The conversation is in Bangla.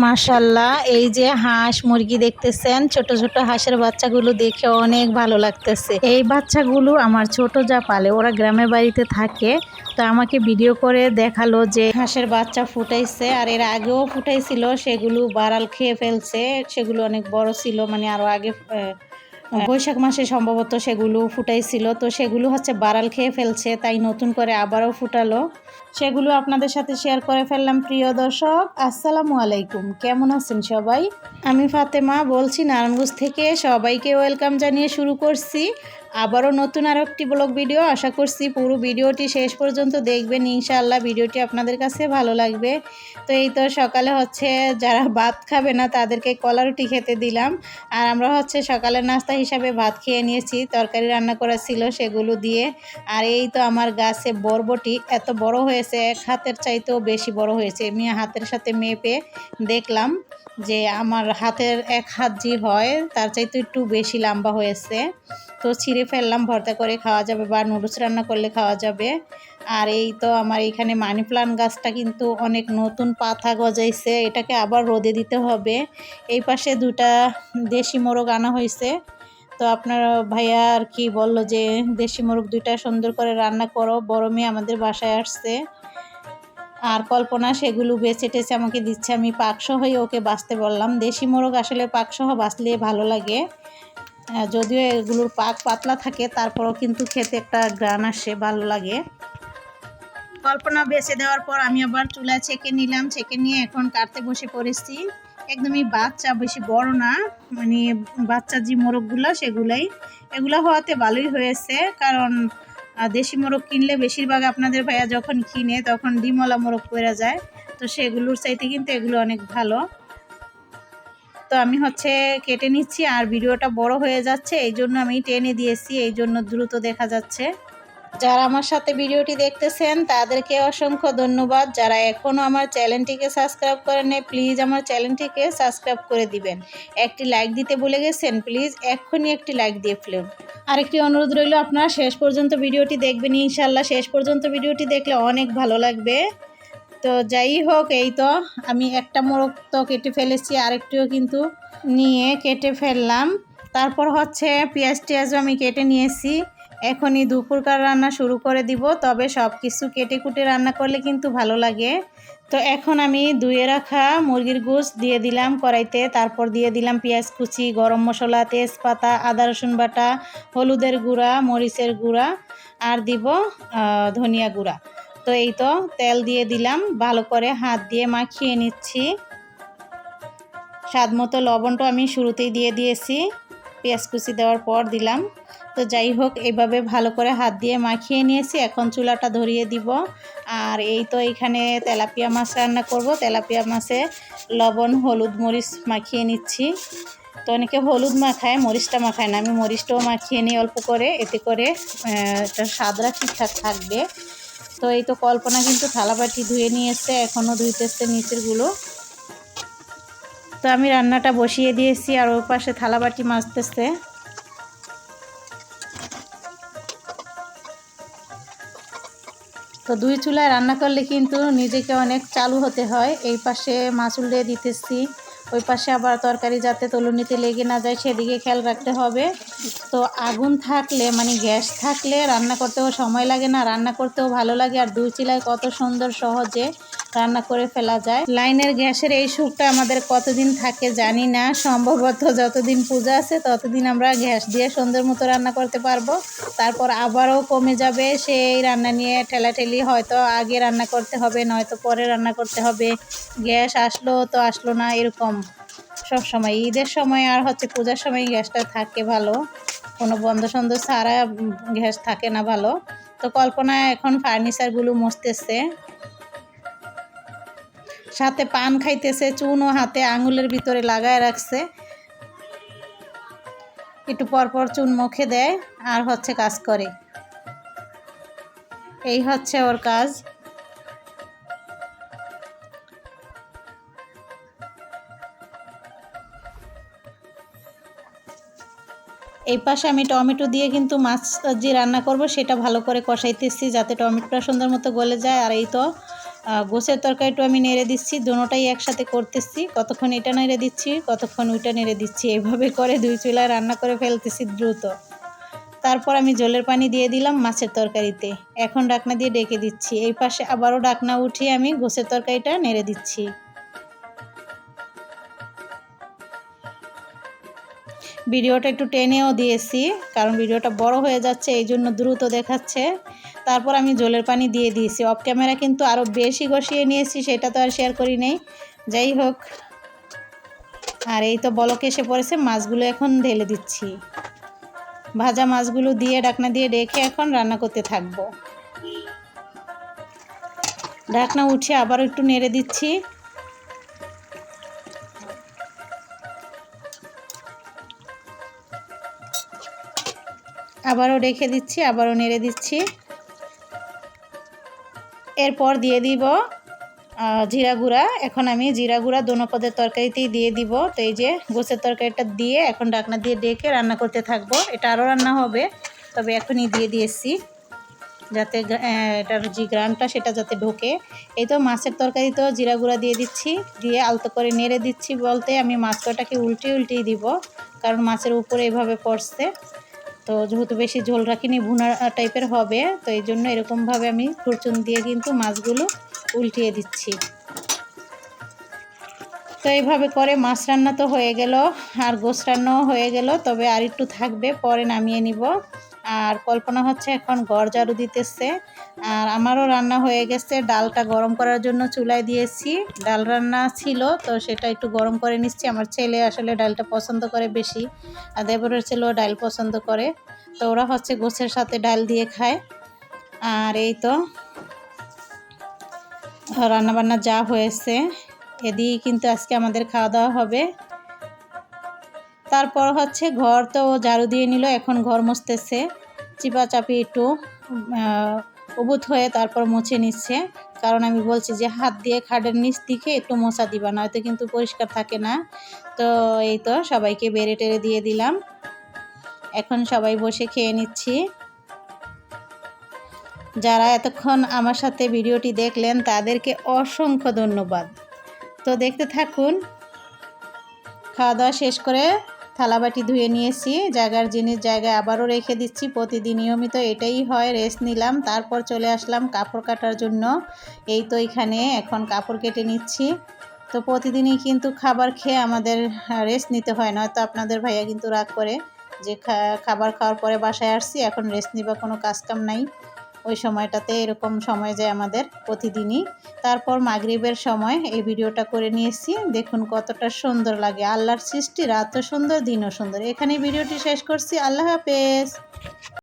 মাশাল্লাহ, এই যে হাঁস মুরগি দেখতেছেন, ছোট ছোট হাঁসের বাচ্চাগুলো দেখে অনেক ভালো লাগতেছে। এই বাচ্চাগুলো আমার ছোট যা পালে, ওরা গ্রামের বাড়িতে থাকে। তো আমাকে ভিডিও করে দেখালো যে হাঁসের বাচ্চা ফুটাইছে, আর এর আগেও ফুটাইছিল, সেগুলো বাড়াল খেয়ে ফেলছে। সেগুলো অনেক বড় ছিল, মানে আরো আগে বৈশাখ মাসে সম্ভবত সেগুলো ফুটাইছিল। তো সেগুলো হচ্ছে বাড়াল খেয়ে ফেলছে, তাই নতুন করে আবারও ফুটালো। সেগুলো আপনাদের সাথে শেয়ার করে ফেললাম। প্রিয় দর্শক, আসসালামু আলাইকুম, কেমন আছেন সবাই? আমি ফাতেমা বলছি নারায়ণগঞ্জ থেকে। সবাইকে ওয়েলকাম জানিয়ে শুরু করছি আবারও নতুন আর একটি ব্লগ ভিডিও। আশা করছি পুরো ভিডিওটি শেষ পর্যন্ত দেখবেন, ইনশাআল্লাহ ভিডিওটি আপনাদের কাছে ভালো লাগবে। তো এই তো সকালে হচ্ছে যারা ভাত খাবে না তাদেরকে কলা রুটি খেতে দিলাম, আর আমরা হচ্ছে সকালের নাস্তা হিসাবে ভাত খেয়ে নিয়েছি। তরকারি রান্না করা ছিল সেগুলো দিয়ে। আর এই তো আমার গাছে বরবটি এত বড় হয়েছে, এক হাতের চাইতেও বেশি বড় হয়েছে। আমি হাতের সাথে মেপে দেখলাম যে আমার হাতের এক হাত যে হয় তার চাইতে একটু বেশি লম্বা হয়েছে। তো ছিঁড়ে ফেললাম, ভর্তা করে খাওয়া যাবে বা নুডলস রান্না করলে খাওয়া যাবে। আর এই তো আমার এইখানে মানি প্লান্ট গাছটা কিন্তু অনেক নতুন পাতা গজাইছে, এটাকে আবার রোদে দিতে হবে। এই পাশে দুটা দেশি মোরগ আনা হয়েছে। তো আপনার ভাইয়া আর কি বললো যে দেশি মোরগ দুইটা সুন্দর করে রান্না করো, বড় মেয়ে আমাদের বাসায় আসছে। আর কল্পনা সেগুলো বেছে টেছে আমাকে দিচ্ছে, আমি পাকসহ হয়ে ওকে বাছতে বললাম। দেশি মোরগ আসলে পাকসহ বাছলে ভালো লাগে, যদিও এগুলোর পাক পাতলা থাকে, তারপরও কিন্তু খেতে একটা গ্রান আসে, ভালো লাগে। কল্পনা বেছে দেওয়ার পর আমি আবার চুলা ছেঁকে নিলাম, ছেঁকে নিয়ে এখন কাটতে বসে পড়েছি। একদমই বাচ্চা, বেশি বড় না, মানে বাচ্চা যে মোরগগুলো সেগুলাই। এগুলো হওয়াতে ভালোই হয়েছে, কারণ দেশি মোরগ কিনলে বেশিরভাগ আপনাদের ভাইয়া যখন কিনে তখন ডিমওয়ালা মোরগ পড়ে যায়। তো সেগুলোর চাইতে কিন্তু এগুলো অনেক ভালো। তো আমি হচ্ছে কেটে নিচ্ছি, আর ভিডিওটা বড় হয়ে যাচ্ছে এই জন্য আমি টেনে দিয়েছি, এই জন্য দ্রুত দেখা যাচ্ছে। যারা আমার সাথে ভিডিওটি দেখতেছেন তাদেরকে অসংখ্য ধন্যবাদ। যারা এখনও আমার চ্যানেলটিকে সাবস্ক্রাইব করেন নাই, প্লিজ আমার চ্যানেলটিকে সাবস্ক্রাইব করে দিবেন। একটি লাইক দিতে ভুলে গেছেন, প্লিজ এক্ষুনি একটি লাইক দিয়ে ফেলুন। আরেকটি অনুরোধ রইল, আপনারা শেষ পর্যন্ত ভিডিওটি দেখবেন, ইনশাল্লাহ শেষ পর্যন্ত ভিডিওটি দেখলে অনেক ভালো লাগবে। তো যাই হোক, এই তো আমি একটা মোরগ তো কেটে ফেলেছি, আরেকটিও কিন্তু নিয়ে কেটে ফেললাম। তারপর হচ্ছে পেঁয়াজ টিয়াজও আমি কেটে নিয়েছি। এখনই দুপুরকার রান্না শুরু করে দিব, তবে সব কিছু কেটে কুটে রান্না করলে কিন্তু ভালো লাগে। তো এখন আমি ধুয়ে রাখা মুরগির গোশত দিয়ে দিলাম কড়াইতে, তারপর দিয়ে দিলাম পেঁয়াজ কুচি, গরম মশলা, তেজপাতা, আদা রসুন বাটা, হলুদের গুঁড়া, মরিচের গুঁড়া, আর দিব ধনিয়া গুঁড়া। তো এই তো তেল দিয়ে দিলাম, ভালো করে হাত দিয়ে মাখিয়ে নিচ্ছি। স্বাদ মতো লবণটা আমি শুরুতেই দিয়ে দিয়েছি, পেঁয়াজ কুচি দেওয়ার পর দিলাম। তো যাই হোক, এইভাবে ভালো করে হাত দিয়ে মাখিয়ে নিয়েছি, এখন চুলাটা ধরিয়ে দিব। আর এই তো এখানে তেলাপিয়া মাছ রান্না করব। তেলাপিয়া মাছে লবণ হলুদ মরিচ মাখিয়ে নিচ্ছি। তো অনেকে হলুদ মাখায়, মরিচটা মাখায় না, আমি মরিচটাও মাখিয়ে নিই অল্প করে, এতে করে এটা স্বাদটা ঠিকঠাক থাকবে। তো এই তো কল্পনা কিন্তু থালাবাটি ধুয়ে নিয়েছে, এখনও ধুইতেছে নিচেরগুলো। তো আমি রান্নাটা বসিয়ে দিয়েছি, আর ওর পাশে থালাবাটি মাজতেছে। তো দুই চুলায় রান্না করলে কিন্তু নিজেকে অনেক চালু হতে হয়। এই পাশে মাছ উল্টে দিতেছি, ওই পাশে আবার তরকারি যাতে তলুনিতে লেগে না যায় সেদিকে খেয়াল রাখতে হবে। তো আগুন থাকলে, মানে গ্যাস থাকলে রান্না করতেও সময় লাগে না, রান্না করতেও ভালো লাগে। আর দুই চুলায় কত সুন্দর সহজে রান্না করে ফেলা যায়। লাইনের গ্যাসের এই সুখটা আমাদের কতদিন থাকে জানি না, সম্ভবত যতদিন পূজা আছে ততদিন আমরা গ্যাস দিয়ে সুন্দর মতো রান্না করতে পারবো। তারপর আবারও কমে যাবে, সেই রান্না নিয়ে ঠেলাঠেলি, হয়তো আগে রান্না করতে হবে, নয়তো পরে রান্না করতে হবে। গ্যাস আসলো তো আসলো না, এরকম সব সময়। ঈদের সময় আর হচ্ছে পূজার সময় গ্যাসটা থাকে ভালো, কোনো বন্ধ সন্ধ ছাড়া গ্যাস থাকে না ভালো। তো কল্পনা এখন ফার্নিচারগুলো মুছতেছে, সাথে পান খাইতেছে, চুনও হাতে আঙুলের ভিতরে লাগায় রাখছে। একটু পরপর চুন মুখে দেয় আর হচ্ছে কাজ করে, এই হচ্ছে ওর কাজ। এই পাশে আমি টমেটো দিয়ে কিন্তু মাছ যে রান্না করব সেটা ভালো করে কষাইতেছি, যাতে টমেটোটা সুন্দর মতো গলে যায়। আর এই তো গোছের তরকারিটা আমি নেড়ে দিচ্ছি, দুটোটাই একসাথে করতেছি। কতক্ষণ এটা নেড়ে দিচ্ছি, কতক্ষণ ওইটা নেড়ে দিচ্ছি, এইভাবে করে 2 চুলায় রান্না করে ফেলতেছি দ্রুত। তারপর আমি জলের পানি দিয়ে দিলাম মাছের তরকারিতে। এখন ঢাকনা দিয়ে ঢেকে দিচ্ছি। এই পাশে আবারও ঢাকনা উঠিয়ে আমি গোছের তরকারিটা নেড়ে দিচ্ছি। ভিডিওটা একটু টেনেও দিয়েছি, কারণ ভিডিওটা বড় হয়ে যাচ্ছে, এই জন্য দ্রুত দেখাচ্ছে। তারপর আমি জলের পানি দিয়ে দিয়েছি। অফ ক্যামেরা কিন্তু আরও বেশি কষিয়ে নিয়েছি, সেটা তো আর শেয়ার করি নাই। যাই হোক, আর এই তো বলক এসে পড়েছে, মাছগুলো এখন ঢেলে দিচ্ছি। ভাজা মাছগুলো দিয়ে ঢাকনা দিয়ে ঢেকে এখন রান্না করতে থাকবো। ঢাকনা উঠিয়ে আবারও একটু নেড়ে দিচ্ছি। আবারও রেখে দিচ্ছি, আবারও নেড়ে দিচ্ছি। এরপর দিয়ে দিব জিরা গুঁড়া। এখন আমি জিরা গুঁড়া দোনো পদের তরকারিতেই দিয়ে দিব। তো এই যে গোছের তরকারিটা দিয়ে এখন ঢাকনা দিয়ে ডেকে রান্না করতে থাকবো। এটা আরও রান্না হবে, তবে এখনই দিয়ে দিয়েছি যাতে এটার যে গ্রামটা সেটা যাতে ঢোকে। এই তো মাছের তরকারিতেও জিরা গুঁড়া দিয়ে দিচ্ছি, দিয়ে আলতো করে নেড়ে দিচ্ছি। বলতে আমি মাছ কটাকে উল্টেই দিব, কারণ মাছের উপরে এভাবে পড়ছে। তো যেহেতু বেশি ঝোল রাখিনি, ভুনা টাইপের হবে, তো এই জন্য এরকমভাবে আমি খুরচুন দিয়ে কিন্তু মাছগুলো উল্টিয়ে দিচ্ছি। তো এইভাবে করে মাছ রান্না তো হয়ে গেল, আর গোশ রান্নাও হয়ে গেল, তবে আর একটু থাকবে, পরে নামিয়ে নিব। আর কল্পনা হচ্ছে এখন ঘর ঝাড়ু দিতেছে। আর আমারও রান্না হয়ে গেছে, ডালটা গরম করার জন্য চুলায় দিয়েছি। ডাল রান্না ছিল, তো সেটা একটু গরম করে নিচ্ছি। আমার ছেলে আসলে ডালটা পছন্দ করে বেশি, আর দেবরের ছেলেও ডাল পছন্দ করে, তো ওরা হচ্ছে গোছের সাথে ডাল দিয়ে খায়। আর এই তো রান্নাবান্না যা হয়েছে, এদিকে কিন্তু আজকে আমাদের খাওয়া দাওয়া হবে। তারপর হচ্ছে ঘর তো ঝাড়ু দিয়ে নিল, এখন ঘর মুছতেছে। চিপাচাপি একটু উবুত হয়ে তারপর মুছে নিচ্ছে, কারণ আমি বলছি যে হাত দিয়ে খাটের নিচ দিকে একটু মোছা দিবা, নয়তো কিন্তু পরিষ্কার থাকে না। তো এই তো সবাইকে বেড়ে টেড়ে দিয়ে দিলাম, এখন সবাই বসে খেয়ে নিচ্ছি। যারা এতক্ষণ আমার সাথে ভিডিওটি দেখলেন তাদেরকে অসংখ্য ধন্যবাদ। তো দেখতে থাকুন। খাওয়া দাওয়া শেষ করে থালাবাটি ধুয়ে নিয়েছি, জায়গার জিনিস জায়গায় আবারও রেখে দিচ্ছি। প্রতিদিন নিয়মিত এটাই হয়, রেস্ট নিলাম, তারপর চলে আসলাম কাপড় কাটার জন্য। এই তো এখানে এখন কাপড় কেটে নিচ্ছি। তো প্রতিদিনই কিন্তু খাবার খেয়ে আমাদের রেস্ট নিতে হয়, নয়তো আপনাদের ভাইয়া কিন্তু রাগ করে যে খাবার খাওয়ার পরে বাসায় আসছি, এখন রেস্ট নিবা, কোনো কাজকাম নাই। ওই সময়টাতে এরকম সময় যায় আমাদের প্রতিদিনই। তারপর মাগরিবের সময় এই ভিডিওটা করে নিয়েছি, দেখুন কতটা সুন্দর লাগে। আল্লাহর সৃষ্টি, রাতও সুন্দর, দিনও সুন্দর। এখানেই ভিডিওটি শেষ করছি। আল্লাহ হাফেজ।